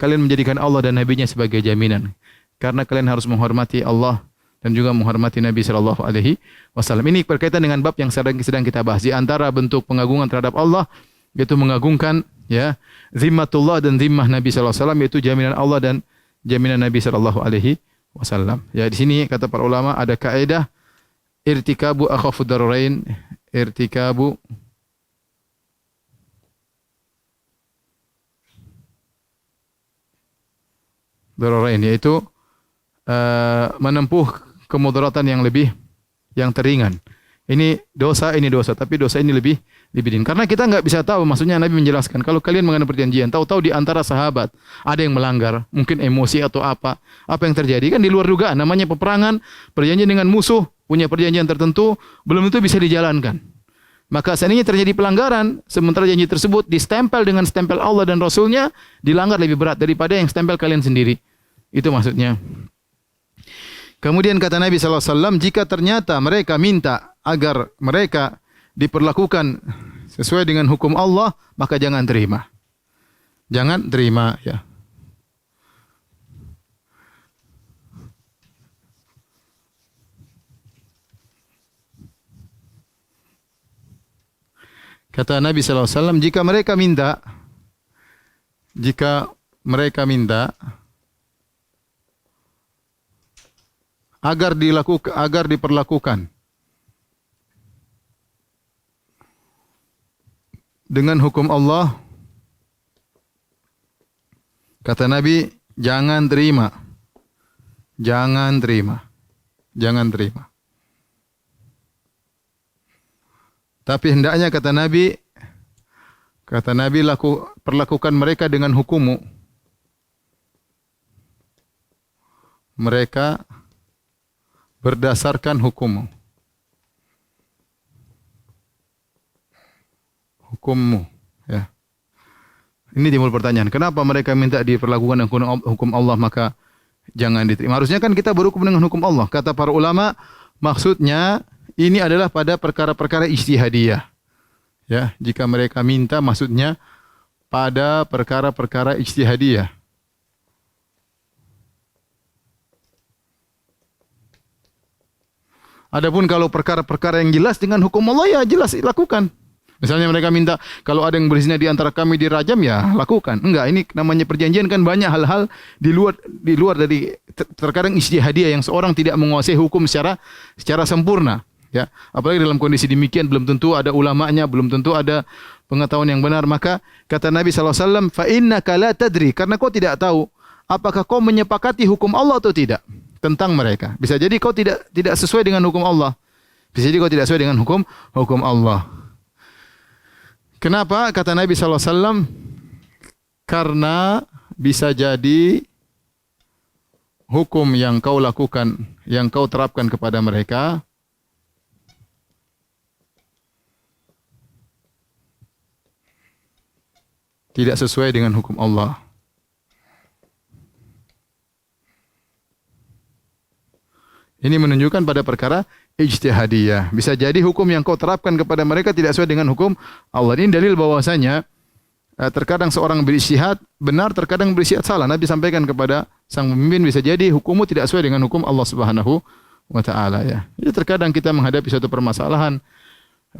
kalian menjadikan Allah dan Nabi-Nya sebagai jaminan. Karena kalian harus menghormati Allah dan juga menghormati Nabi sallallahu alaihi wasallam. Ini berkaitan dengan bab yang sedang kita bahas. Di antara bentuk pengagungan terhadap Allah, yaitu mengagungkan, ya, zimmatullah dan zimmah Nabi sallallahu alaihi wasallam, yaitu jaminan Allah dan jaminan Nabi sallallahu alaihi wasallam. Ya, di sini kata para ulama ada kaidah irtikabu akhafud dararain, irtikabu dararain, yaitu menempuh kemudaratan yang teringan. Ini dosa, tapi dosa ini lebih dingin. Karena kita enggak bisa tahu, maksudnya Nabi menjelaskan, kalau kalian mengenai perjanjian, tahu-tahu di antara sahabat ada yang melanggar, mungkin emosi atau apa yang terjadi, kan di luar dugaan, namanya peperangan, perjanjian dengan musuh, punya perjanjian tertentu, belum tentu bisa dijalankan. Maka seandainya terjadi pelanggaran, sementara janji tersebut distempel dengan stempel Allah dan Rasulnya, dilanggar lebih berat daripada yang stempel kalian sendiri. Itu maksudnya. Kemudian kata Nabi SAW, jika ternyata mereka minta agar mereka diperlakukan sesuai dengan hukum Allah, maka jangan terima. Jangan terima, ya. Kata Nabi SAW, jika mereka minta agar diperlakukan dengan hukum Allah, kata Nabi, jangan terima. Jangan terima. Jangan terima. Tapi hendaknya kata Nabi, perlakukan mereka dengan hukummu. Mereka berdasarkan hukummu. Hukummu, ya. Ini timbul pertanyaan, kenapa mereka minta diperlakukan dengan hukum Allah maka jangan diterima? Harusnya kan kita berhukum dengan hukum Allah. Kata para ulama, maksudnya ini adalah pada perkara-perkara ijtihadiyah. Ya, jika mereka minta maksudnya pada perkara-perkara ijtihadiyah. Adapun kalau perkara-perkara yang jelas dengan hukum Allah, ya jelas lakukan. Misalnya mereka minta kalau ada yang berzina di antara kami dirajam, ya lakukan. Enggak, ini namanya perjanjian, kan banyak hal-hal di luar dari terkadang ijtihadiyah yang seorang tidak menguasai hukum secara sempurna, ya. Apalagi dalam kondisi demikian belum tentu ada ulamanya, belum tentu ada pengetahuan yang benar. Maka kata Nabi SAW, fa innaka la tadri, karena kau tidak tahu apakah kau menyepakati hukum Allah atau tidak tentang mereka. Bisa jadi kau tidak sesuai dengan hukum Allah. Bisa jadi kau tidak sesuai dengan hukum Allah. Kenapa? Kata Nabi SAW, karena bisa jadi hukum yang kau lakukan, yang kau terapkan kepada mereka, tidak sesuai dengan hukum Allah. Ini menunjukkan pada perkara ijtihadiyah. Bisa jadi hukum yang kau terapkan kepada mereka tidak sesuai dengan hukum Allah. Ini dalil bahwasanya terkadang seorang berijtihad benar, terkadang berijtihad salah. Nabi sampaikan kepada sang pemimpin, bisa jadi hukummu tidak sesuai dengan hukum Allah Subhanahu wa taala, ya. Jadi terkadang kita menghadapi suatu permasalahan,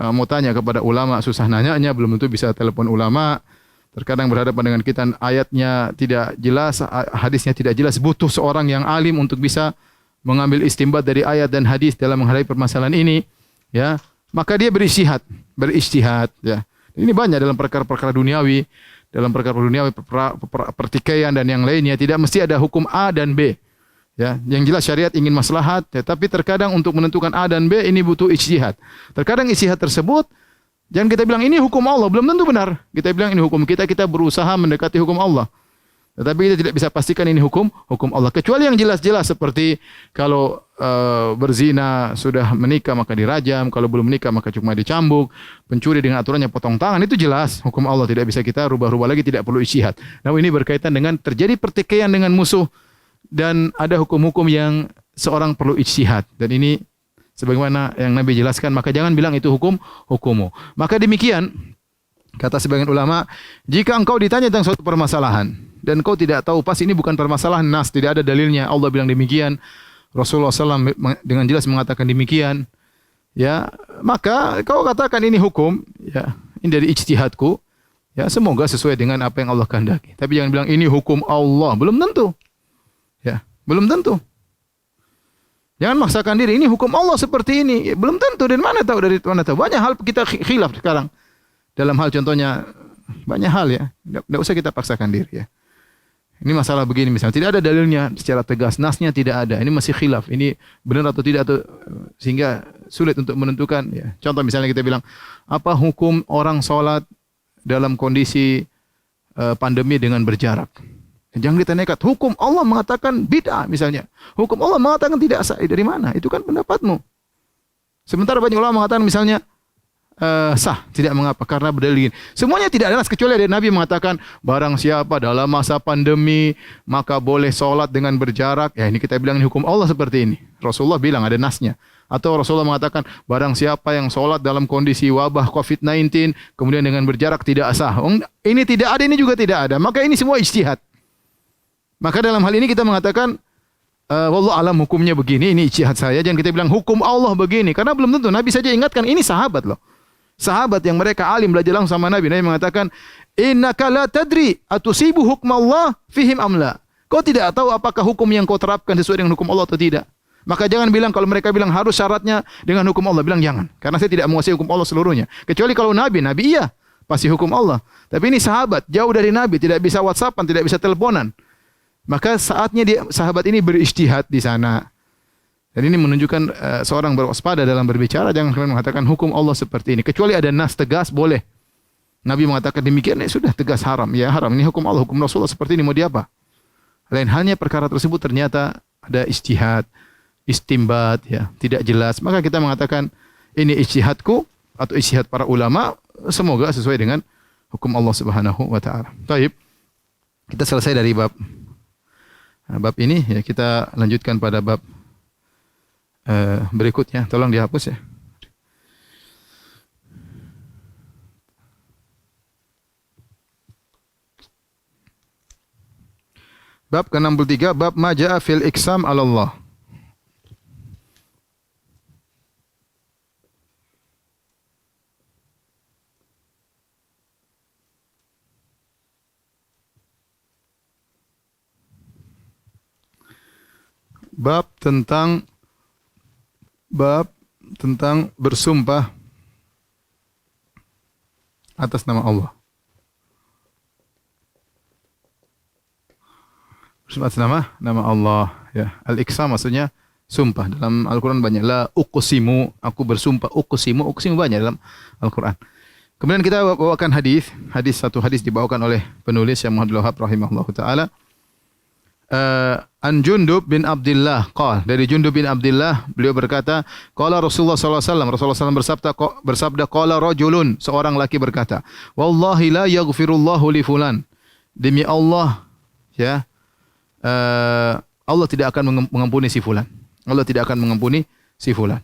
mau tanya kepada ulama, susah nanyanya, belum tentu bisa telepon ulama. Terkadang berhadapan dengan kita, ayatnya tidak jelas, hadisnya tidak jelas, butuh seorang yang alim untuk bisa mengambil istimbat dari ayat dan hadis dalam menghadapi permasalahan ini, ya. Maka dia berijtihad, ya. Ini banyak dalam perkara-perkara duniawi, pertikaian dan yang lainnya, tidak mesti ada hukum A dan B. Ya, yang jelas syariat ingin maslahat, tetapi terkadang untuk menentukan A dan B ini butuh ijtihad. Terkadang ijtihad tersebut jangan kita bilang ini hukum Allah, belum tentu benar. Kita bilang ini hukum kita, kita berusaha mendekati hukum Allah. Tetapi kita tidak bisa pastikan ini hukum Allah. Kecuali yang jelas-jelas seperti kalau berzina sudah menikah maka dirajam, kalau belum menikah maka cuma dicambuk, pencuri dengan aturannya potong tangan, itu jelas hukum Allah, tidak bisa kita rubah-rubah lagi, tidak perlu ijtihad. Namun ini berkaitan dengan terjadi pertikaian dengan musuh dan ada hukum-hukum yang seorang perlu ijtihad. Dan ini sebagaimana yang Nabi jelaskan, maka jangan bilang itu hukummu. Maka demikian kata sebagian ulama, jika engkau ditanya tentang suatu permasalahan dan engkau tidak tahu pas ini bukan permasalahan nas, tidak ada dalilnya, Allah bilang demikian, Rasulullah SAW dengan jelas mengatakan demikian, ya, maka kau katakan ini hukum, ya, ini dari ijtihadku, ya, semoga sesuai dengan apa yang Allah kehendaki. Tapi jangan bilang ini hukum Allah, belum tentu. Ya, belum tentu. Jangan maksakan diri, ini hukum Allah seperti ini. Ya, belum tentu, dan mana tahu dari mana tahu. Banyak hal kita khilaf sekarang. Dalam hal contohnya, banyak hal ya. Tidak usah kita paksakan diri ya. Ini masalah begini misalnya, tidak ada dalilnya secara tegas, nasnya tidak ada. Ini masih khilaf, ini benar atau tidak, atau sehingga sulit untuk menentukan. Ya. Contoh misalnya kita bilang, apa hukum orang sholat dalam kondisi pandemi dengan berjarak? Jangan kita nekat. Hukum Allah mengatakan bid'ah misalnya. Hukum Allah mengatakan tidak sah. Dari mana? Itu kan pendapatmu. Sementara banyak ulama mengatakan misalnya sah, tidak mengapa karena berdalil. Semuanya tidak ada nas, kecuali ada Nabi mengatakan barang siapa dalam masa pandemi maka boleh sholat dengan berjarak. Ya, ini kita bilang ini hukum Allah seperti ini. Rasulullah bilang ada nasnya. Atau Rasulullah mengatakan barang siapa yang sholat dalam kondisi wabah COVID-19 kemudian dengan berjarak tidak sah. Ini tidak ada, ini juga tidak ada. Maka ini semua ijtihad. Maka dalam hal ini kita mengatakan wallahu alam hukumnya begini, ini ijtihad saya. Jangan kita bilang hukum Allah begini, karena belum tentu. Nabi saja ingatkan, ini sahabat loh. Sahabat yang mereka alim belajar langsung sama Nabi. Nabi mengatakan, innaka la tadri atusibu hukmallah fihim amla. Kau tidak tahu apakah hukum yang kau terapkan sesuai dengan hukum Allah atau tidak. Maka jangan bilang, kalau mereka bilang harus syaratnya dengan hukum Allah, bilang jangan. Karena saya tidak menguasai hukum Allah seluruhnya. Kecuali kalau Nabi iya, pasti hukum Allah. Tapi ini sahabat, jauh dari Nabi, tidak bisa WhatsAppan, tidak bisa teleponan. Maka saatnya sahabat ini berijtihad di sana. Dan ini menunjukkan seorang berwaspada dalam berbicara, jangan kalian mengatakan hukum Allah seperti ini. Kecuali ada nas tegas, boleh. Nabi mengatakan demikian, ya sudah tegas haram. Ya haram, ini hukum Allah, hukum Rasulullah seperti ini, mau diapa? Lain halnya perkara tersebut ternyata ada ijtihad, istimbat, ya tidak jelas. Maka kita mengatakan ini ijtihadku atau ijtihad para ulama, semoga sesuai dengan hukum Allah Subhanahu wa taala. Baik. Kita selesai dari bab ini, ya kita lanjutkan pada bab berikutnya. Tolong dihapus ya. Bab ke-63, bab maja'a fil iksam 'ala Allah. Bab tentang bersumpah atas nama Allah. Bersumpah atas nama Allah, ya. Al-iksam maksudnya sumpah. Dalam Al-Qur'an banyak, la uqsimu, aku bersumpah, uqsimu banyak dalam Al-Qur'an. Kemudian kita bawakan satu hadis dibawakan oleh penulis Syekh Muhammad Al-Wahhab rahimahullahu taala. An Jundub bin Abdullah qala, dari Jundub bin Abdullah beliau berkata, qala Rasulullah sallallahu alaihi wasallam, Rasulullah SAW bersabda, qala rajulun, seorang laki berkata, wallahi la yaghfirullahu li fulan, demi Allah, ya, Allah tidak akan mengampuni si fulan. Allah tidak akan mengampuni si fulan.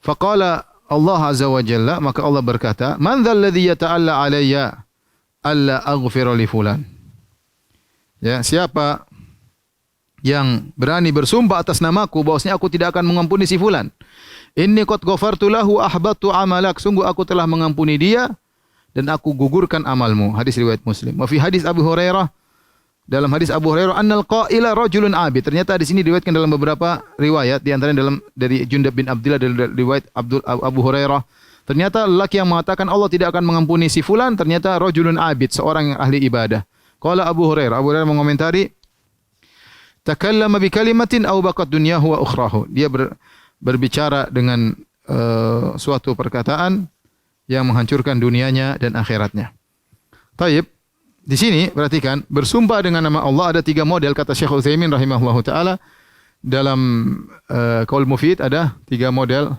Faqala Allah azza wa jalla, maka Allah berkata, man dzal ladzi yata'alla alayya alla aghfira li fulan. Ya, siapa yang berani bersumpah atas namaku bahwasanya aku tidak akan mengampuni si fulan. Inni qad ghafartu lahu ahbatu amalak, sungguh aku telah mengampuni dia dan aku gugurkan amalmu. Hadis riwayat Muslim. Wa fi hadis Abu Hurairah, dalam hadis Abu Hurairah, annal qaila rajulun abid. Ternyata di sini diriwayatkan dalam beberapa riwayat, di antaranya dari Jundab bin Abdullah, dari riwayat Abu Hurairah. Ternyata lelaki yang mengatakan Allah tidak akan mengampuni si fulan, ternyata rajulun abid, seorang yang ahli ibadah. Qala Abu Hurairah mengomentari, takallama bi kalimatin aw baqat dunyahu wa ukhrahu. Dia berbicara dengan suatu perkataan yang menghancurkan dunianya dan akhiratnya. Taib, di sini perhatikan, bersumpah dengan nama Allah ada 3 model kata Syekh Utsaimin rahimahullahu taala. Dalam Qaul Mufid ada 3 model.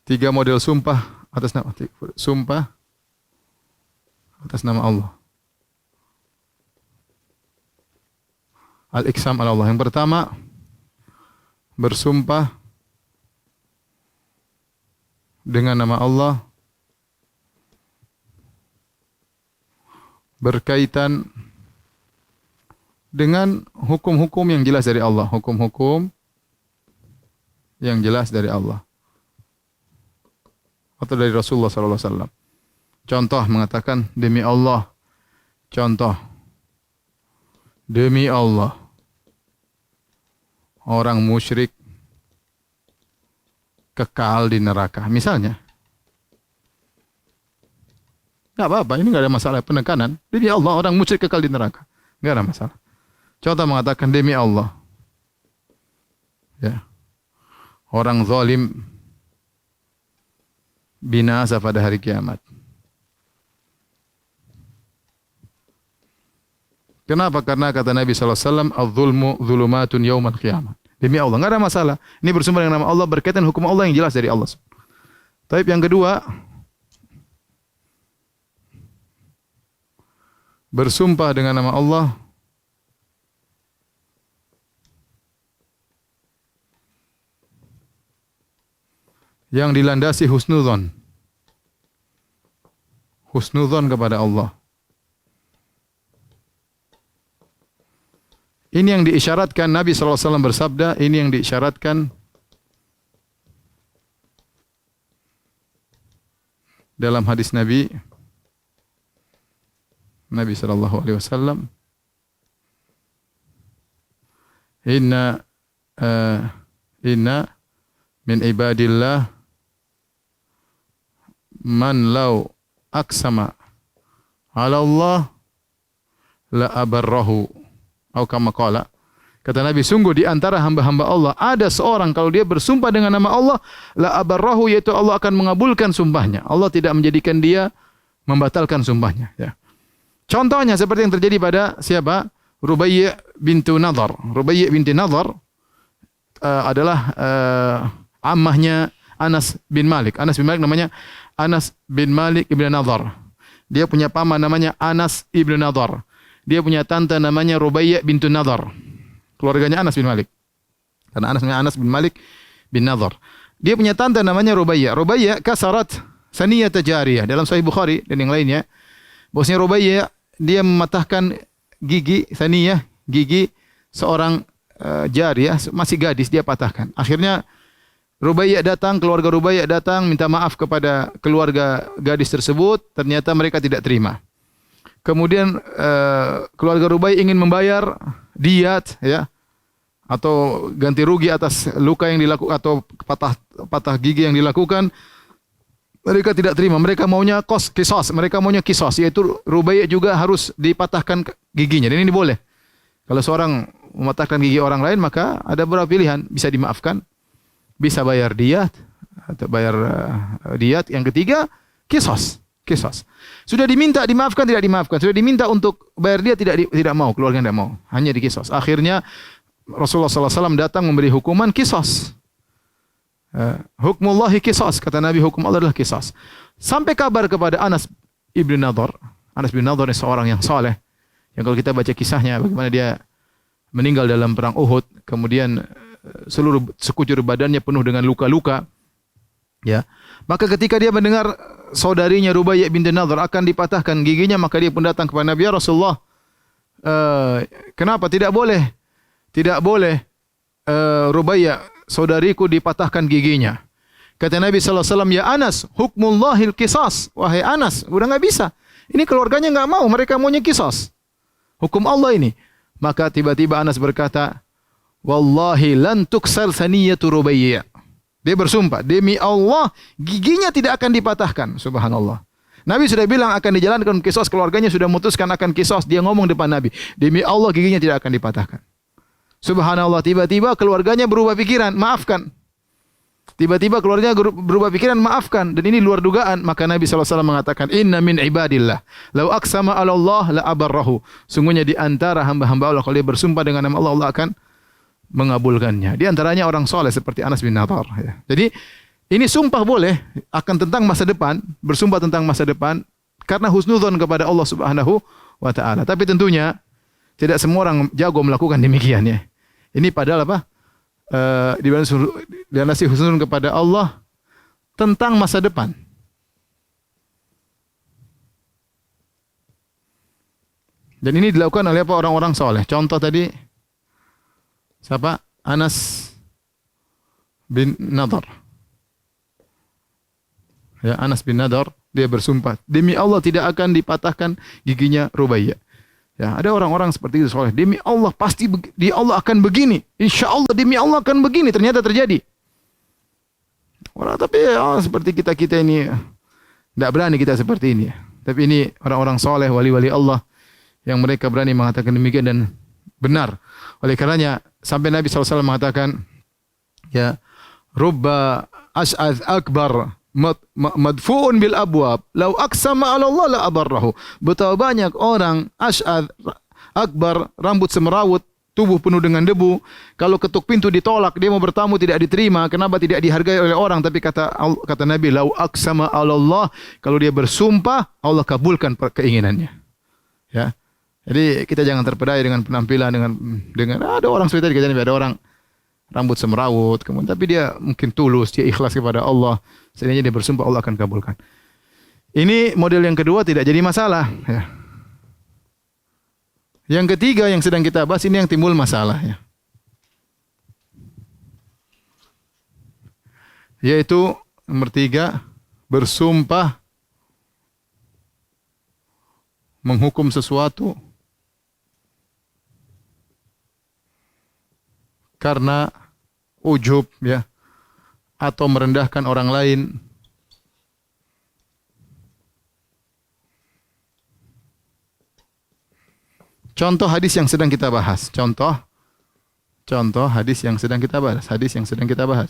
Tiga model sumpah atas nama Allah. Al-Iqsam ala Allah. Yang pertama, bersumpah dengan nama Allah berkaitan dengan hukum-hukum yang jelas dari Allah. Hukum-hukum yang jelas dari Allah. Atau dari Rasulullah sallallahu alaihi wasallam. Contoh mengatakan demi Allah. Contoh. Demi Allah. Orang musyrik kekal di neraka. Misalnya. Enggak apa-apa, ini enggak ada masalah penekanan. Demi Allah orang musyrik kekal di neraka. Enggak ada masalah. Contoh mengatakan demi Allah. Ya. Orang zalim binasa pada hari kiamat. Kenapa? Karena kata Nabi sallallahu alaihi wasallam, "Adz-dzulmu dzulumatun yaumal qiyamah." Demi Allah, enggak ada masalah. Ini bersumber dengan nama Allah, berkaitan hukum Allah yang jelas dari Allah. Taib yang kedua, bersumpah dengan nama Allah yang dilandasi husnudzon. Husnudzon kepada Allah. Ini yang diisyaratkan Nabi sallallahu alaihi wasallam bersabda, ini yang diisyaratkan dalam hadis Nabi sallallahu alaihi wasallam, inna min ibadillah man law aksama ala Allah la abarrahu. Atau kama qala. Kata Nabi, sungguh di antara hamba-hamba Allah ada seorang kalau dia bersumpah dengan nama Allah la abarrahu, yaitu Allah akan mengabulkan sumpahnya. Allah tidak menjadikan dia membatalkan sumpahnya, ya. Contohnya seperti yang terjadi pada siapa? Rubai' bintu Nadhar. Rubai' binti Nadhar adalah ammahnya Anas bin Malik. Anas bin Malik namanya Anas bin Malik ibn Nadhar. Dia punya paman namanya Anas ibn Nadhar. Dia punya tante namanya Rubai' bintu Nadhar. Keluarganya Anas bin Malik. Karena Anas bin Malik bin Nadhar. Dia punya tante namanya Rubai'. Rubai' kasarat saniyata jariyah. Dalam Sahih Bukhari dan yang lainnya, bosnya Rubai' dia mematahkan gigi saniyah, gigi seorang jariyah, masih gadis dia patahkan. Akhirnya Rubai' datang, keluarga Rubai' datang minta maaf kepada keluarga gadis tersebut, ternyata mereka tidak terima. Kemudian keluarga Rubai' ingin membayar diyat, ya, atau ganti rugi atas luka yang dilakukan atau patah gigi yang dilakukan. Mereka tidak terima. Mereka maunya kisos. Mereka maunya kisos, yaitu Rubai' juga harus dipatahkan giginya. Dan ini boleh. Kalau seorang mematahkan gigi orang lain, maka ada beberapa pilihan. Bisa dimaafkan, bisa bayar diyat, atau bayar diyat. Yang ketiga, kisos. Sudah diminta dimaafkan, tidak dimaafkan. Sudah diminta untuk bayar dia, tidak mau, keluarga tidak mau. Hanya dikisos. Akhirnya Rasulullah sallallahu alaihi wasallam datang memberi hukuman kisos. Hukmullahi kisos, kata Nabi, hukum Allah adalah kisos. Sampai kabar kepada Anas ibn Nadhar. Anas bin Nadhar ini seorang yang saleh. Yang kalau kita baca kisahnya bagaimana dia meninggal dalam perang Uhud, kemudian seluruh sekujur badannya penuh dengan luka-luka. Ya. Maka ketika dia mendengar saudarinya Rubai' binti Nadhar akan dipatahkan giginya, maka dia pun datang kepada Nabi, ya Rasulullah, kenapa tidak boleh Rubai' saudariku dipatahkan giginya? Kata Nabi sallallahu alaihi wasallam, ya Anas, hukmullahil qisas. Wahai Anas, udah enggak bisa. Ini keluarganya enggak mau, mereka maunya qisas. Hukum Allah ini. Maka tiba-tiba Anas berkata, wallahi lan tuksal saniyatu Rubai'. Dia bersumpah, demi Allah giginya tidak akan dipatahkan. Subhanallah. Nabi sudah bilang akan dijalankan kisos, keluarganya sudah memutuskan akan kisos. Dia ngomong depan Nabi, demi Allah giginya tidak akan dipatahkan. Subhanallah, tiba-tiba keluarganya berubah pikiran, maafkan. Tiba-tiba keluarganya berubah pikiran, maafkan. Dan ini luar dugaan. Maka Nabi SAW mengatakan, inna min ibadillah, lau aqsama ala Allah la abarrahu. Sungguhnya di antara hamba-hamba Allah, kalau dia bersumpah dengan nama Allah, Allah akan mengabulkannya. Di antaranya orang soleh seperti Anas bin Nadhr. Ya. Jadi ini sumpah boleh akan tentang masa depan, bersumpah tentang masa depan karena husnudzon kepada Allah Subhanahu wa taala. Tapi tentunya tidak semua orang jago melakukan demikian ya. Ini padahal apa? Dilandasi husnudzon kepada Allah tentang masa depan. Dan ini dilakukan oleh apa? Orang-orang soleh. Contoh tadi siapa? Anas bin Nadhr. Ya, Anas bin Nadhr, dia bersumpah, demi Allah tidak akan dipatahkan giginya Rubaiyah. Ya, ada orang-orang seperti itu soleh. Demi Allah pasti di Allah akan begini. Insya Allah demi Allah akan begini. Ternyata terjadi. Orang tapi ya, seperti kita ini tidak berani kita seperti ini. Tapi ini orang-orang soleh, wali-wali Allah yang mereka berani mengatakan demikian dan benar. Oleh karenanya sampai Nabi SAW mengatakan, ya, Rubba ash'ath akbar madfu'un bil abwab law aqsama 'ala Allah la abarrahu. Betapa banyak orang ash'ad akbar, rambut semerawut, tubuh penuh dengan debu, kalau ketuk pintu ditolak, dia mau bertamu tidak diterima. Kenapa? Tidak dihargai oleh orang. Tapi kata Nabi, law aqsama 'ala Allah, kalau dia bersumpah Allah kabulkan keinginannya. Ya. Jadi kita jangan terpedaya dengan penampilan, dengan ada orang seperti tadi, ada orang rambut semerawut, kemudian tapi dia mungkin tulus, dia ikhlas kepada Allah. Seandainya dia bersumpah, Allah akan kabulkan. Ini model yang kedua, tidak jadi masalah. Ya. Yang ketiga yang sedang kita bahas, ini yang timbul masalah. Ya. Yaitu nomor 3, bersumpah menghukum sesuatu karena ujub, ya, atau merendahkan orang lain. Contoh hadis yang sedang kita bahas. Contoh hadis yang sedang kita bahas. Hadis yang sedang kita bahas.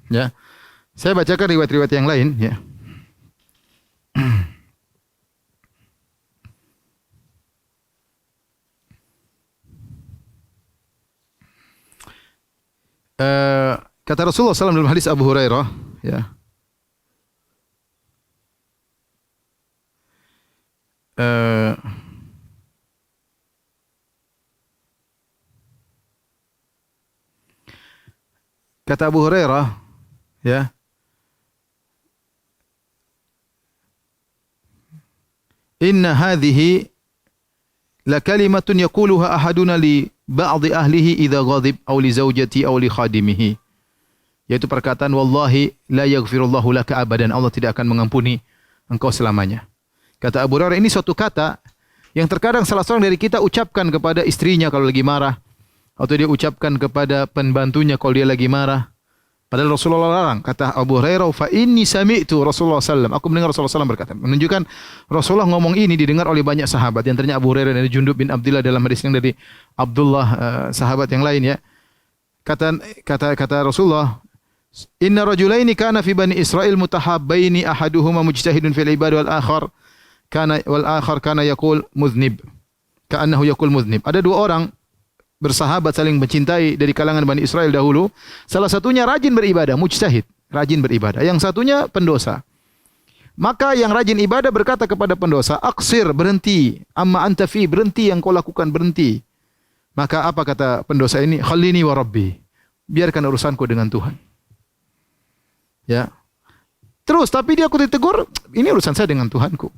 Ya. Saya bacakan riwayat-riwayat yang lain, ya. Kata Rasulullah SAW dalam hadis Abu Hurairah, ya, kata Abu Hurairah, ya, inna hadhihi la kalimatun yaquluha ahaduna li ba'dhi ahlihi idza ghadib aw li zawjati aw li khadimihi. Yaitu perkataan, wallahi la yaghfirullahu laka abadan, Allah tidak akan mengampuni engkau selamanya. Kata Abu Hurairah, ini suatu kata yang terkadang salah seorang dari kita ucapkan kepada istrinya kalau lagi marah, atau dia ucapkan kepada pembantunya kalau dia lagi marah. Padahal Rasulullah larang. Kata Abu Hurairah, fa inni sami'tu Rasulullah sallallahu, aku mendengar Rasulullah sallallahu berkata. Menunjukkan Rasulullah ngomong ini didengar oleh banyak sahabat. Yang antaranya Abu Hurairah, dari Jundub bin Abdullah dalam hadis yang dari Abdullah, sahabat yang lain, ya. Kata Rasulullah, inna rajulaini kana fi bani Israil mutahabbaini ahaduhuma mujtahidun fil ibad wal akhar kana yaqul muznib ka'annahu yaqul muznib. Ada dua orang bersahabat saling mencintai dari kalangan Bani Israel dahulu. Salah satunya rajin beribadah, mujtahid, rajin beribadah. Yang satunya pendosa. Maka yang rajin ibadah berkata kepada pendosa, aqsir, berhenti, amma anta fi, berhenti yang kau lakukan, berhenti. Maka apa kata pendosa ini? Khallini wa rabbi, biarkan urusanku dengan Tuhan. Ya. Terus tapi dia aku ditegur, ini urusan saya dengan Tuhanku.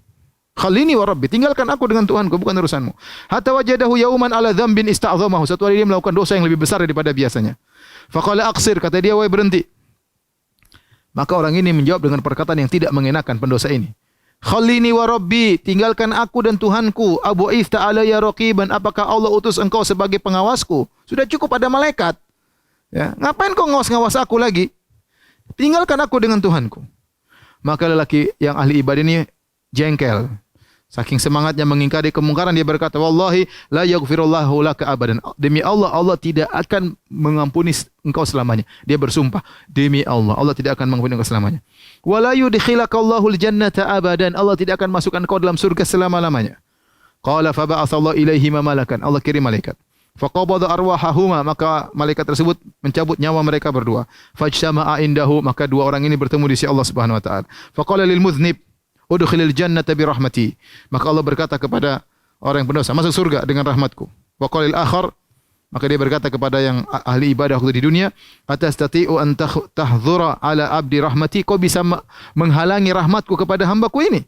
Khallini wa rabbi, tinggalkan aku dengan Tuhanku, bukan urusanmu. Hatta wajadahu yauman ala dzambin ista'dhamahu, satu hari dia melakukan dosa yang lebih besar daripada biasanya. Faqala aqsir, kata dia, wahai berhenti. Maka orang ini menjawab dengan perkataan yang tidak mengenakan pendosa ini. Khallini wa rabbi, tinggalkan aku dan Tuhanku. Abu ifta alayya raqiban, apakah Allah utus engkau sebagai pengawasku? Sudah cukup ada malaikat. Ya, ngapain kau ngawas-ngawas aku lagi? Tinggalkan aku dengan Tuhanku. Maka lelaki yang ahli ibadah ini jengkel. Saking semangatnya mengingkari kemungkaran, dia berkata, "Wallahi la yaghfirullahu laka abadan." Demi Allah, Allah tidak akan mengampuni engkau selamanya. Dia bersumpah, demi Allah, Allah tidak akan mengampuni engkau selamanya. "Wa la yudkhilakallahu al-jannata abadan." Allah tidak akan masukkan engkau dalam surga selama-lamanya. Qala fa ba'atsallahu ilaihi malakan. Allah kirim malaikat. Faqabada arwahahuma, maka malaikat tersebut mencabut nyawa mereka berdua. Fajtama'a indahu, maka dua orang ini bertemu di sisi Allah Subhanahu wa taala. Faqala lil mudhnib udkhilil jannata bi rahmati. Maka Allah berkata kepada orang yang berdosa, masuk surga dengan rahmatku. Wa qalil akhar, maka dia berkata kepada yang ahli ibadah waktu di dunia, atastati'u an tahdhura ala abdi rahmati, kau bisa menghalangi rahmatku kepada hambaku ini?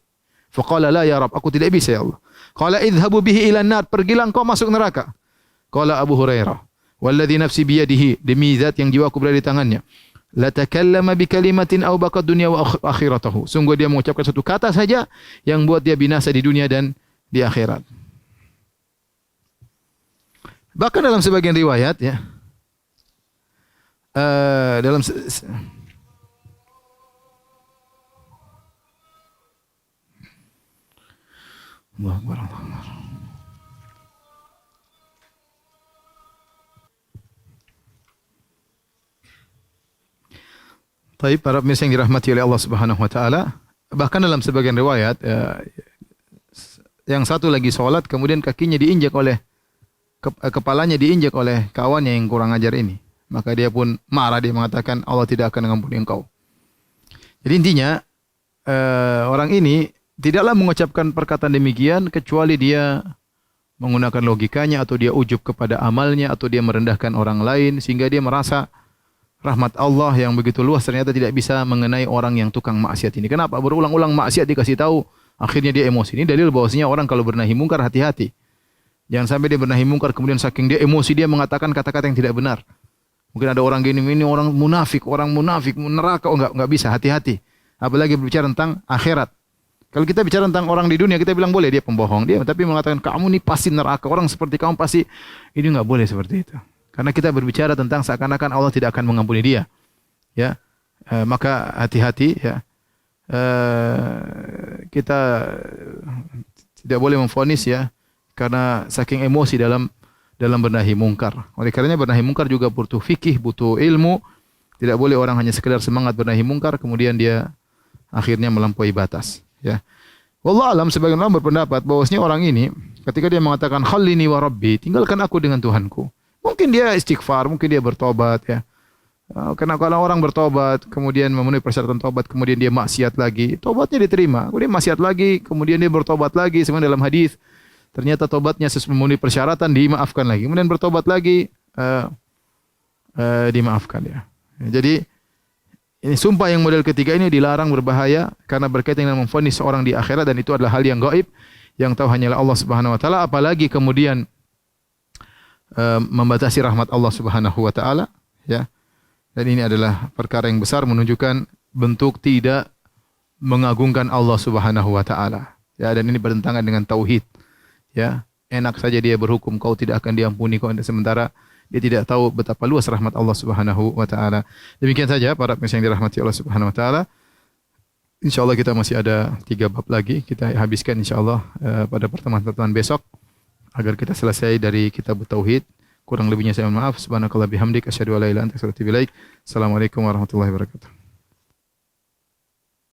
Faqala la ya Rabb, aku tidak bisa ya Allah. Qala idhabu bihi ila nar, pergilah engkau masuk neraka. Qala Abu Hurairah, walladzi nafsi biyadihi, demi zat yang jiwaku berada di tangannya, la takallama bi kalimatin aw baqad dunya wa akhiratahu. Sungguh dia mengucapkan satu kata saja yang buat dia binasa di dunia dan di akhirat. Bahkan dalam sebagian riwayat ya, dalam Allahu Akbar, Allahu Akbar. Baik, para pemirsa yang dirahmati oleh Allah Subhanahu wa taala, bahkan dalam sebagian riwayat yang satu lagi salat kemudian kakinya diinjak oleh kepalanya diinjak oleh kawannya yang kurang ajar ini. Maka dia pun marah, dia mengatakan Allah tidak akan mengampuni engkau. Jadi intinya orang ini tidaklah mengucapkan perkataan demikian kecuali dia menggunakan logikanya atau dia ujub kepada amalnya atau dia merendahkan orang lain sehingga dia merasa rahmat Allah yang begitu luas ternyata tidak bisa mengenai orang yang tukang maksiat ini. Kenapa? Berulang-ulang maksiat dikasih tahu, akhirnya dia emosi. Ini dalil bahwasanya orang kalau bernahi mungkar hati-hati. Jangan sampai dia bernahi mungkar kemudian saking dia emosi dia mengatakan kata-kata yang tidak benar. Mungkin ada orang gini, ini orang munafik, neraka. Oh enggak bisa, hati-hati. Apalagi berbicara tentang akhirat. Kalau kita bicara tentang orang di dunia, kita bilang boleh dia pembohong. Dia tapi mengatakan kamu ini pasti neraka, orang seperti kamu pasti, ini enggak boleh seperti itu. Karena kita berbicara tentang seakan-akan Allah tidak akan mengampuni dia. Ya. Maka hati-hati ya. Kita tidak boleh memvonis ya karena saking emosi dalam bernahi mungkar. Oleh karenanya bernahi mungkar juga butuh fikih, butuh ilmu. Tidak boleh orang hanya sekedar semangat bernahi mungkar kemudian dia akhirnya melampaui batas, ya. Wallahu alam, sebagian orang berpendapat bahwasanya orang ini ketika dia mengatakan khallini wa rabbi, tinggalkan aku dengan Tuhanku. Mungkin dia istighfar, mungkin dia bertobat ya. Karena kalau orang bertobat, kemudian memenuhi persyaratan tobat, kemudian dia maksiat lagi, tobatnya diterima. Kemudian maksiat lagi, kemudian dia bertobat lagi, sebenarnya dalam hadis ternyata tobatnya sesuai memenuhi persyaratan, dimaafkan lagi. Kemudian bertobat lagi, dimaafkan ya. Jadi ini sumpah yang model ketiga ini dilarang, berbahaya karena berkaitan dengan memvonis seorang di akhirat dan itu adalah hal yang gaib yang tahu hanyalah Allah Subhanahu wa taala, apalagi kemudian membatasi rahmat Allah Subhanahu wa taala ya. Dan ini adalah perkara yang besar menunjukkan bentuk tidak mengagungkan Allah Subhanahu wa taala. Ya, dan ini bertentangan dengan tauhid. Ya, enak saja dia berhukum kau tidak akan diampuni kau, sementara dia tidak tahu betapa luas rahmat Allah Subhanahu wa taala. Demikian saja para pemirsa yang dirahmati Allah Subhanahu wa taala. Insyaallah kita masih ada 3 bab lagi kita habiskan insyaallah pada pertemuan-pertemuan besok agar kita selesai dari kitab tauhid. Kurang lebihnya saya mohon maaf. Subhanakallah bihamdik asyhadu an la ilaha illa anta astaghfiruka wa atubu ilaik. Assalamualaikum warahmatullahi wabarakatuh.